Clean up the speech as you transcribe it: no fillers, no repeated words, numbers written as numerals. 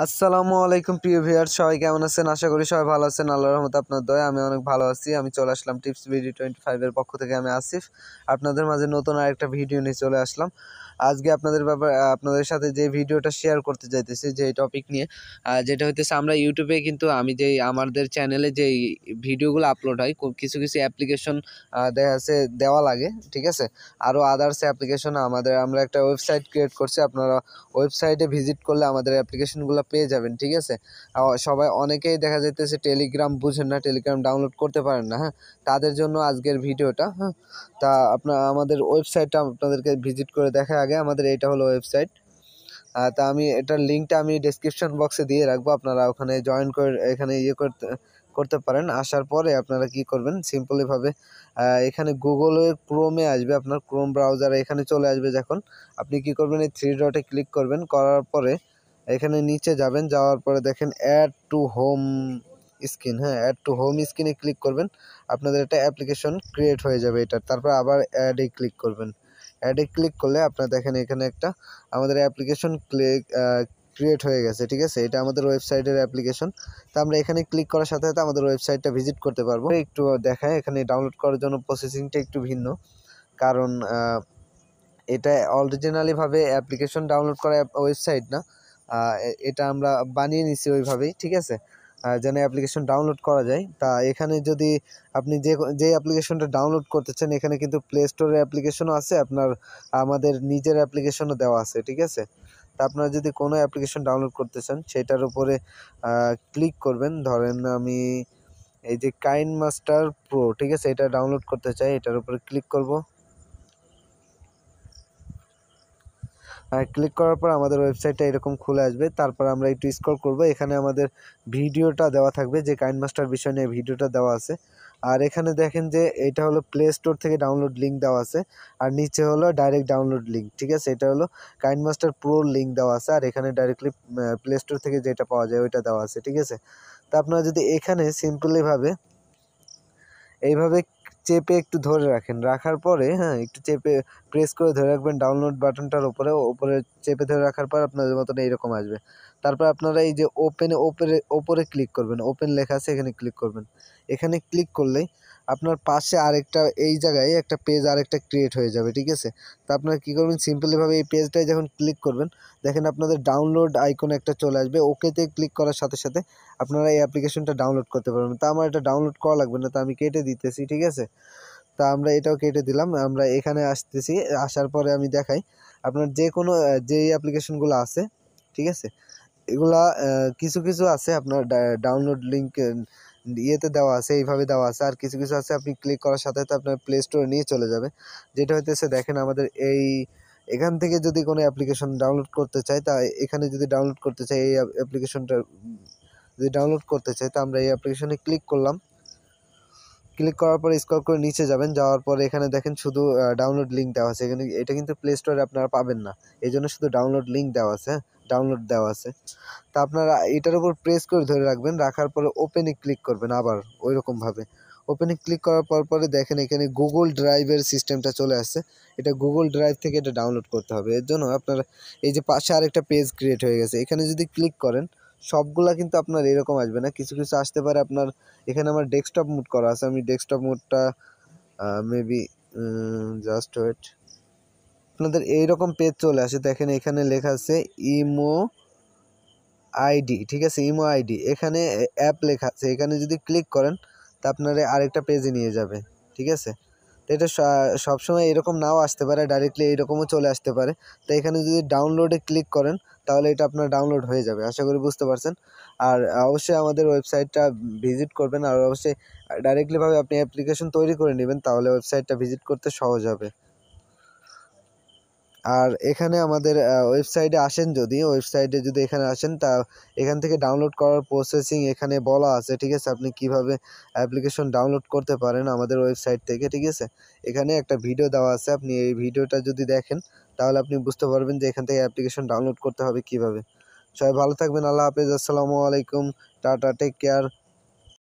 আসসালামু আলাইকুম প্রিয় ভিউয়ার, সবাই কেমন আছেন? আশা করি সবাই ভালো আছেন। আল্লাহর রহমতে আপনার দয়ায় আমি অনেক ভালো আছি। আমি চলে আসলাম TipsBD25 এর পক্ষ থেকে। আমি আসিফ আপনাদের মাঝে নতুন আরেকটা ভিডিও নিয়ে চলে আসলাম। আজকে আপনাদের সাথে যে ভিডিওটা শেয়ার করতে চাইতেছি, যে টপিক নিয়ে, যেটা হইতেছে আমরা ইউটিউবে কিন্তু আমাদের চ্যানেলে যেই ভিডিওগুলো আপলোড হয়, কিছু কিছু অ্যাপ্লিকেশন দেখা যাচ্ছে দেওয়া লাগে, ঠিক আছে। আরও আদার্স অ্যাপ্লিকেশন আমরা একটা ওয়েবসাইট ক্রিয়েট করছি। আপনারা ওয়েবসাইটে ভিজিট করলে আমাদের অ্যাপ্লিকেশনগুলো পেয়ে যাবেন, ঠিক আছে। অনেকেই দেখা যাইতেছে টেলিগ্রাম বুঝেন না, টেলিগ্রাম ডাউনলোড করতে পারেন না, হ্যাঁ। তাদের জন্য আজকের ভিডিওটা, হ্যাঁ। তা আমাদের ওয়েবসাইটটা আপনাদেরকে ভিজিট করে দেখা আগে আমাদের এটা হলো ওয়েবসাইট। তা আমি এটার লিঙ্কটা আমি ডেসক্রিপশন বক্সে দিয়ে রাখবো। আপনারা ওখানে জয়েন করে এখানে করতে পারেন। আসার পরে আপনারা কি করবেন, সিম্পলিভাবে এখানে গুগলের ক্রোমে আসবে, আপনার ক্রোম ব্রাউজারে এখানে চলে আসবে। যখন আপনি কি করবেন, এই থ্রি ডটে ক্লিক করবেন, করার পরে এখানে নিচে যাবেন, যাওয়ার পরে দেখেন অ্যাড টু হোম স্ক্রিন, হ্যাঁ, অ্যাড টু হোম স্ক্রিনে ক্লিক করবেন। আপনাদের একটা অ্যাপ্লিকেশন ক্রিয়েট হয়ে যাবে এটা। তারপর আবার অ্যাডে ক্লিক করবেন। অ্যাডে ক্লিক করলে আপনারা দেখেন এখানে একটা আমাদের অ্যাপ্লিকেশন ক্রিয়েট হয়ে গেছে, ঠিক আছে। এটা আমাদের ওয়েবসাইটের অ্যাপ্লিকেশন। তো আমরা এখানে ক্লিক করার সাথে সাথে আমাদের ওয়েবসাইটটা ভিজিট করতে পারবো। একটু দেখায়, এখানে ডাউনলোড করার জন্য প্রসেসিংটা একটু ভিন্ন, কারণ এটা অরিজিনালিভাবে অ্যাপ্লিকেশন ডাউনলোড করা ওয়েবসাইট না। এটা আমরা বানিয়ে নিছি ওইভাবেই, ঠিক আছে, যেন অ্যাপ্লিকেশন ডাউনলোড করা যায়। তা এখানে যদি আপনি যে অ্যাপ্লিকেশনটা ডাউনলোড করতে চান, এখানে কিন্তু প্লে স্টোরের অ্যাপ্লিকেশনও আছে, আপনার আমাদের নিজের অ্যাপ্লিকেশনও দেওয়া আছে, ঠিক আছে। তা আপনারা যদি কোনো অ্যাপ্লিকেশন ডাউনলোড করতে চান, সেটার উপরে ক্লিক করবেন। ধরেন আমি এই যে কাইন মাস্টার প্রো, ঠিক আছে, এটা ডাউনলোড করতে চাই, এটার উপরে ক্লিক করব। ক্লিক করার পর আমাদের ওয়েবসাইটটা এরকম খুলে আসবে। তারপর আমরা একটু স্ক্রল করব, এখানে আমাদের ভিডিওটা দেওয়া থাকবে, যে কাইন মাস্টার বিষয় নিয়ে ভিডিওটা দেওয়া আছে। আর এখানে দেখেন যে এটা হলো প্লে স্টোর থেকে ডাউনলোড লিঙ্ক দেওয়া আছে, আর নিচে হলো ডাইরেক্ট ডাউনলোড লিঙ্ক, ঠিক আছে। এটা হলো কাইন মাস্টার প্রোর লিঙ্ক দেওয়া আছে, আর এখানে ডাইরেক্টলি প্লে স্টোর থেকে যেটা পাওয়া যায় ওইটা দেওয়া আছে, ঠিক আছে। তা আপনারা যদি এখানে সিম্পলিভাবে এইভাবে চেপে একটু ধরে রাখেন, রাখার পরে, হ্যাঁ, একটু চেপে প্রেস করে ধরে রাখবেন ডাউনলোড বাটনটার উপরে চেপে ধরে রাখার পর আপনাদের মতন এইরকম আসবে। তারপর আপনারা এই যে ওপরে ক্লিক করবেন, ওপেন লেখা আছে, এখানে ক্লিক করবেন। এখানে ক্লিক করলেই আপনার পাশে আরেকটা, এই জায়গায় একটা পেজ আরেকটা ক্রিয়েট হয়ে যাবে, ঠিক আছে। তা আপনারা কী করবেন, সিম্পলিভাবে এই পেজটায় যখন ক্লিক করবেন, দেখেন আপনাদের ডাউনলোড আইকন একটা চলে আসবে। ওকেতে ক্লিক করার সাথে সাথে আপনারা এই অ্যাপ্লিকেশনটা ডাউনলোড করতে পারবেন। তা আমার এটা ডাউনলোড করা লাগবে না, তা আমি কেটে দিতেছি, ঠিক আছে। তা আমরা এটাও কেটে দিলাম। আমরা এখানে আসতেছি, আসার পরে আমি দেখাই আপনার যে কোনো যেই অ্যাপ্লিকেশনগুলো আছে, ঠিক আছে, এগুলা কিছু কিছু আছে আপনার ডাউনলোড লিঙ্ক ইয়েতে দেওয়া আছে, এইভাবে দেওয়া আছে। আর কিছু কিছু আছে আপনি ক্লিক করার সাথে সাথে আপনার প্লে স্টোরে নিয়ে চলে যাবে। যেটা হইতেছে দেখেন আমাদের এখান থেকে যদি কোনো অ্যাপ্লিকেশন ডাউনলোড করতে চাই, তা এখানে যদি ডাউনলোড করতে চাই, এই অ্যাপ্লিকেশনটা যদি ডাউনলোড করতে চাই, তা আমরা এই অ্যাপ্লিকেশনে ক্লিক করলাম। ক্লিক করার পরে স্ক্রল করে নিচে যাবেন, যাওয়ার পরে এখানে দেখেন শুধু ডাউনলোড লিঙ্ক দেওয়া আছে। এখানে এটা কিন্তু প্লে স্টোরে আপনারা পাবেন না, এই জন্য শুধু ডাউনলোড লিঙ্ক দেওয়া আছে, ডাউনলোড দেওয়া আছে। তা আপনারা এটার উপর প্রেস করে ধরে রাখবেন, রাখার পরে ওপেনে ক্লিক করবেন। আবার ওই রকমভাবে ওপেনে ক্লিক করার পরে দেখেন এখানে গুগল ড্রাইভের সিস্টেমটা চলে আসছে। এটা গুগল ড্রাইভ থেকে এটা ডাউনলোড করতে হবে। এর জন্য আপনারা এই যে পাশে আরেকটা পেজ ক্রিয়েট হয়ে গেছে, এখানে যদি ক্লিক করেন, সবগুলা কিন্তু আপনার এরকম আসবে না, কিছু কিছু আসতে পারে আপনার। এখানে আমার ডেস্কটপ মোড করা আছে, আমি ডেস্কটপ মোডটা মেবি জাস্ট ওয়েট, আপনাদের এইরকম পেজ চলে আসে। দেখেন এখানে লেখা আছে ইমো আইডি, ঠিক আছে, ইমো আইডি, এখানে অ্যাপ লেখা আছে। এখানে যদি ক্লিক করেন, তা আপনারা আরেকটা পেজে নিয়ে যাবে, ঠিক আছে। তো এটা সবসময় এরকম নাও আসতে পারে, ডাইরেক্টলি এইরকমও চলে আসতে পারে। তো এখানে যদি ডাউনলোডে ক্লিক করেন, তাহলে এটা আপনার ডাউনলোড হয়ে যাবে। আশা করি বুঝতে পারছেন। আর অবশ্যই আমাদের ওয়েবসাইটটা ভিজিট করবেন, আর অবশ্যই ডাইরেক্টলিভাবে আপনি অ্যাপ্লিকেশন তৈরি করে নেবেন, তাহলে ওয়েবসাইটটা ভিজিট করতে সহজ হবে। আর এখানে আমাদের ওয়েবসাইটে আসেন, যদি এখানে আসেন, তা এখান থেকে ডাউনলোড করার প্রসেসিং এখানে বলা আছে, ঠিক আছে। আপনি কিভাবে অ্যাপ্লিকেশন ডাউনলোড করতে পারেন আমাদের ওয়েবসাইট থেকে, ঠিক আছে। এখানে একটা ভিডিও দেওয়া আছে, আপনি এই ভিডিওটা যদি দেখেন, তাহলে আপনি বুঝতে পারবেন যে এখান থেকে অ্যাপ্লিকেশন ডাউনলোড করতে হবে কিভাবে। সবাই ভালো থাকবেন, আল্লাহ হাফেজ, আসসালামু আলাইকুম, টাটা, টেক কেয়ার।